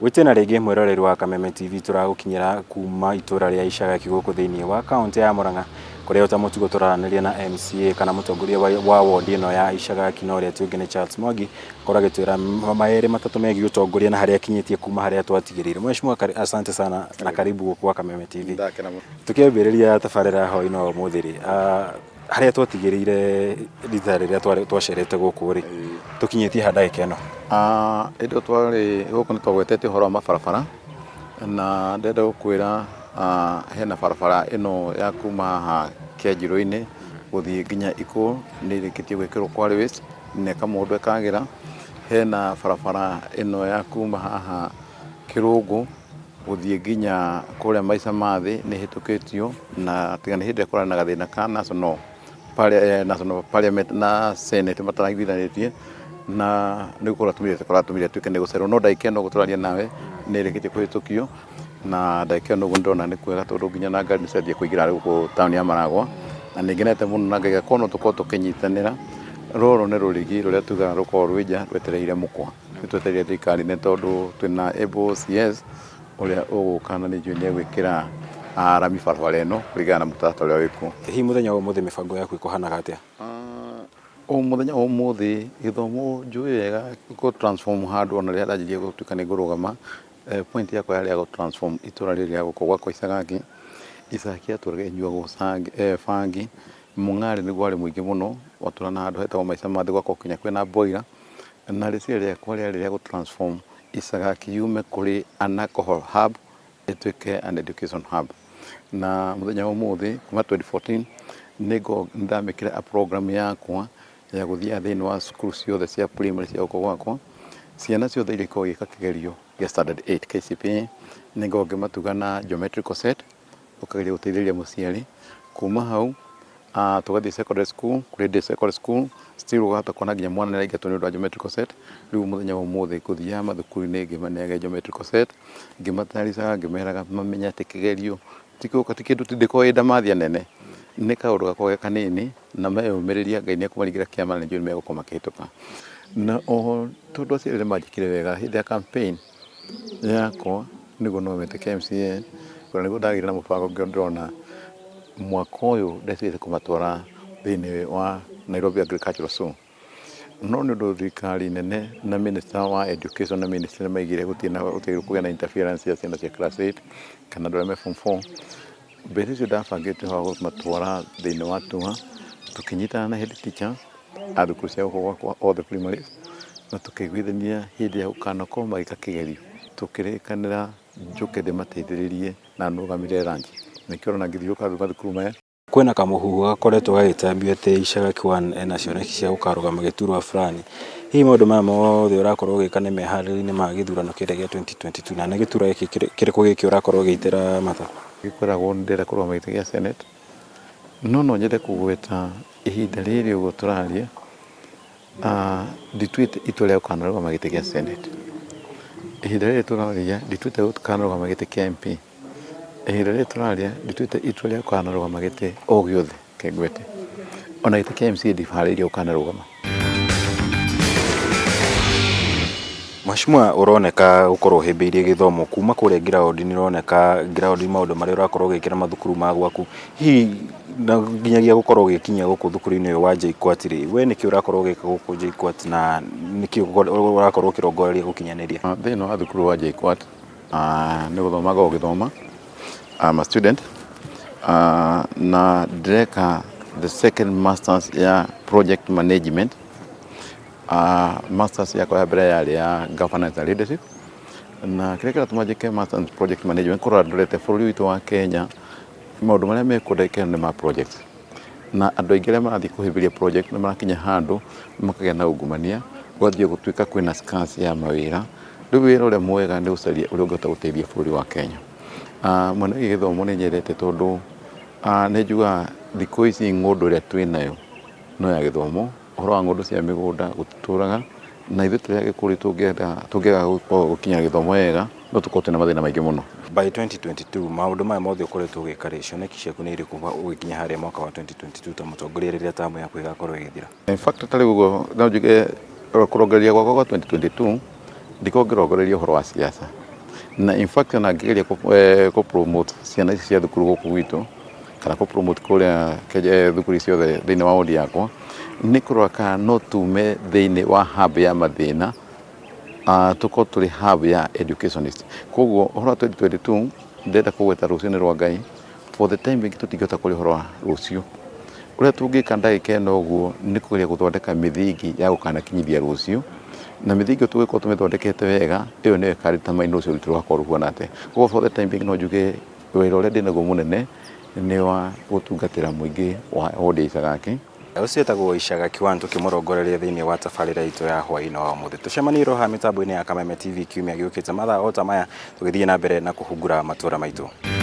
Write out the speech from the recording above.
Witena rĩngĩ mwĩroreri wa Kameme TV tũragũkinyĩra kuma itura rĩa Ichagaki gũkũ thĩinĩ wa kaũntĩ ya Mũrang'a, kũrĩa ũtamũtugo tũraranĩria na MCA kana mũtongoria wa wandi ĩno ya Ichagaki na ũrĩa tiũngĩ nĩ Charles Mwangi, korwo agĩtwĩra maerĩ matatũ megiĩ ũtongoria na harĩa akinyĩtie kuma harĩa twatigĩrĩire. Mheshimiwa, asante sana na karibu gũkũ kwa Kameme TV. Tukĩambĩrĩria tabarĩra hau ino ũmũthĩ rĩ, harĩa twatigĩrĩire rita rĩrĩa twacerete gũkũ rĩ, tũkinyĩtie ha ndagĩka ĩno? Indo twarĩ gũkũ nĩ twagwetete ũhoro wa mabarabara, na ndenda gũkwĩra hena barabara ĩno ya kuma haha Kĩanjĩrũ-inĩ gũthiĩ nginya Ikũũ nĩ ĩrĩkĩtie gwĩkĩrwo Quarryways neka mũndũ ekagĩra. Hena barabara ĩno ya kuma haha Kĩrũngũ gũthiĩ nginya kũrĩa maica mathĩ nĩ hĩtũkĩtio, na tiga nĩ hĩndĩ ĩrĩa kũrarĩ na gathĩna ka National Parliament na Senate mataraiguithanĩtie, na nĩ gũkorwo tuĩke nĩ gũcererwo, no ndagĩka ĩno gũtũraria nawe nĩ ĩrĩkĩtie kũhĩtũkio, na ndagĩka ĩno ũguo ndĩrona nĩ kwega tondũ nginya na ngari nĩ cianjia kũingĩra gũkũ taũni ya Maragwa, na nĩ ngenete mũno na ngagĩkorwo no tũkorwo tũkĩnyitanĩra. Rũrũ nĩ rũrigi rũrĩa tugaga rũkorwo rwĩ nja rwetereire mũkwa, nĩ twetereire thirikari nĩ tondũ twĩna able CS ũrĩa ũgũka na nĩ njũĩ nĩ egwĩkĩra rami barabara ĩno kũringana na mũtaratara ũrĩa wĩkuo. Hihi mũthenya wa ũmũthĩ mĩbango yaku ĩkũhanaga atĩa? Mũthenya wa ũmũthĩ gĩthomo njũĩ wega gũ transform handũ ona rĩrĩa ndanjirie gũtuĩka nĩ ngũrũgama. Point yakwa yarĩ ya gũ transform itũra rĩrĩ rĩa gũkũ gwakwa Ichagaki. Ichagaki atũraga inyuagwo bangi, mũng'arĩ nĩguo warĩ mũingĩ mũno, watũra na handũ hetagwo maica mathĩ gwakorwo kinya kwĩna boiler, na rĩciria rĩakwa rĩarĩ rĩa gũ transform Ichagaki yume kũrĩ an alcohol hub ĩtuĩke an education hub. Na mũthenya wa ũmũthĩ kuma 2014 nĩ ndamĩkĩra a program yakwa ya gũthiaga thĩinĩ wa cukuru ciothe cia primary cia gũkũ gwakwa. Ciana ciothe iria ikoragwo igĩka kĩgerio gĩa standard 8 KCPE nĩ ngoragwo ngĩmatuga na geometrical set, ũkageria gũteithĩrĩria mũciari. Kuma hau tũgathiĩ secondary school, kũrĩ day secondary school still ũgahota kuona nginya mwana nĩ araingatwo nĩ ũndũ wa geometrical set. Rĩu mũthenya wa ũmũthĩ ngũthiaga mathukuru-inĩ ngĩmaneaga geometrical set, ngĩmataricaga ngĩmeraga mamenye atĩ kĩgerio ti kĩndũ tindĩkorwo ĩ ndamathia nene, nĩ kaũndũ gakorwo ge kanini na meyũmĩrĩria, Ngai nĩ ekũmaringĩra kĩama na nĩ njũĩ nĩ megũkorwo makĩhĩtũka. Na oho tondũ aciari nĩ manjĩkire wega hĩndĩ ya campaign yakwa nĩguo no metĩke MCA, kũrĩa nĩguo ndagĩire na mũbango ũngĩ ndĩrona mwaka ũyũ ndecirĩtie kũmatwara thĩinĩ wa Nairobi Agricultural Zoo, no nĩ ũndũ thirikari nene na minister wa education na minister maigire gũtirĩ kũgĩa na interference ya ciana cia class 8 kana andũ arĩa me form 4. Mbere icio ndabangĩte wa gũmatwara thĩinĩ wa Tuha, tũkĩnyitana na head teacher a thukuru cia gũkũ gwakwa othe primaries, na tũkĩiguithania hĩndĩ ya gũkanakorwo magĩka kĩgerio, tũkĩrĩkanĩra njũke ndĩmateithĩrĩrie na nũgamĩrĩre rangi, nĩkĩo ũrona ngĩthiũrũrũka mathukuru maya. Kwĩna kamũhuhu gakoretwo gagĩtambio atĩ Ichagaki 1 ena cioneki cia gũkarũgama gĩturwa fulani. Hihi maũndũ maya mothe ũrakorwo ũgĩka nĩ meharĩrĩria ma gĩthurano kĩrĩa gĩa 2022, na nĩ gĩturwa kĩrĩkũ gĩkĩ ũrakorwo ũgĩitĩra matha? Gĩkoragwo nĩ ndĩrenda kũrũgama gĩtĩ gĩa Senate, no nyende kũgweta ihinda rĩrĩ ũguo tũraria, ndituĩte itua rĩa gũkanarũgama gĩtĩ gĩa Senate. Ihinda rĩrĩ tũraria ndituĩte gũkanarũgama gĩtĩ kĩa MP. Ihinda rĩrĩ tũraria ndituĩte itua rĩa gũkanarũgama gĩtĩ o gĩothe kĩngwete, ona gĩtĩ kĩa MCA ndiharĩirie gũkanarũgama. Mheshimiwa, ũroneka gũkorwo ũhĩmbĩirie gĩthomo kuma kũrĩa ground, nĩ ũroneka ground maũndũ marĩa ũrakorwo ũgĩkĩra mathukuru ma gwaku, hihi nginyagia gũkorwo ũgĩkinya gũkũ thukuru-inĩ ũyũ wa JKUAT rĩ, we nĩkĩ ũrakorwo ũgĩka gũkũ JKUAT na nĩkĩ ũrakorwo ũkĩrongoreria gũkinyanĩria? Thĩinĩ wa thukuru wa JKUAT nĩ gũthomaga ũgĩthoma I'm a student, na ndĩreka the second masters ya project management. Masters yakwa ya mbere yarĩ ya governance and leadership, na kĩrĩa kĩratũma njĩke masters project management kũrora ndorete bũrũri witũ wa Kenya maũndũ marĩa mekũndĩkĩra nĩ ma project, na andũ aingĩ arĩa marathiĩ kũhĩmbĩria project nĩ marakinya handũ makagĩa na ungumania, gũgathiĩ gũtuĩka kwĩna scarce ya mawĩra. Rĩu wĩra ũrĩa mwega nĩ gũcaria ũrĩa ũngĩhota gũteithia bũrũri wa Kenya. Mwena wĩgiĩ gĩthomo nĩ nyendete tondũ nĩ njugaga thikũ ici ng'ũndũ ĩrĩa twĩnayo no ya gĩthomo. Ũhoro wa ng'ũndũ cia mĩgũnda gũtitũraga, na ithuĩ tũrĩa Agĩkũyũ tũngĩaga gũkinya gĩthomo wega no tũkorwo twĩna mathĩna maingĩ mũno. By 2022 maũndũ maya mothe ũkoretwo ũgĩka rĩ, cioneki ciaku nĩ irĩkũ ũgĩkinya harĩa mwaka wa 2022 ta mũtongoria rĩrĩa tamu yaku ĩgakorwo ĩgĩthira? In fact tarĩ ũguo no njuge kũrongoreria gwakwa gwa 2022 ndiko ngĩrongoreria ũhoro wa siasa, na in fact na ngegeria ko promote ciana ici cia thukuru gũkũ gwitũ kana ko promote kũrĩa thukuru ciothe thĩinĩ wa ward yakwa nĩ kũrora kana no tume thĩinĩ wa hub ya mathĩna tuko tũrĩ hub ya educationist. Koguo ũhoro wa 2022 ndĩrenda kũgweta rũciũ-inĩ rwa Ngai, for the time being tũtingĩhota kũrĩ ũhoro wa rũciũ. Ũrĩa tũngĩka ndagĩka ĩno ũguo nĩ kũgeria gũthondeka mĩthingi ya gũkanakinyithia rũciũ, na mĩthingi tũgĩkorwo tũmĩthondekete wega, ĩyo nĩyo ĩkadetermine rũciũ rwitũ rũgakorwo rũhuana atĩa. Koguo for the time being no njuge wĩra ũrĩa ndĩnaguo mũnene nĩ wa gũtungatĩra mũingĩ wa ward ya Ichagaki. Ũcio wĩtagwo Ichagaki wa tũkĩmũrongoreria thĩinĩ wa tabarĩra itũ ya hwaĩ-inĩ wa ũmũthĩ. Tũcemanĩirwo haha mĩtambo-inĩ ya Kameme TV kiumia gĩũkĩte mathaa o ta maya tũgĩthiĩ na mbere na kũhungura matũũra maitũ.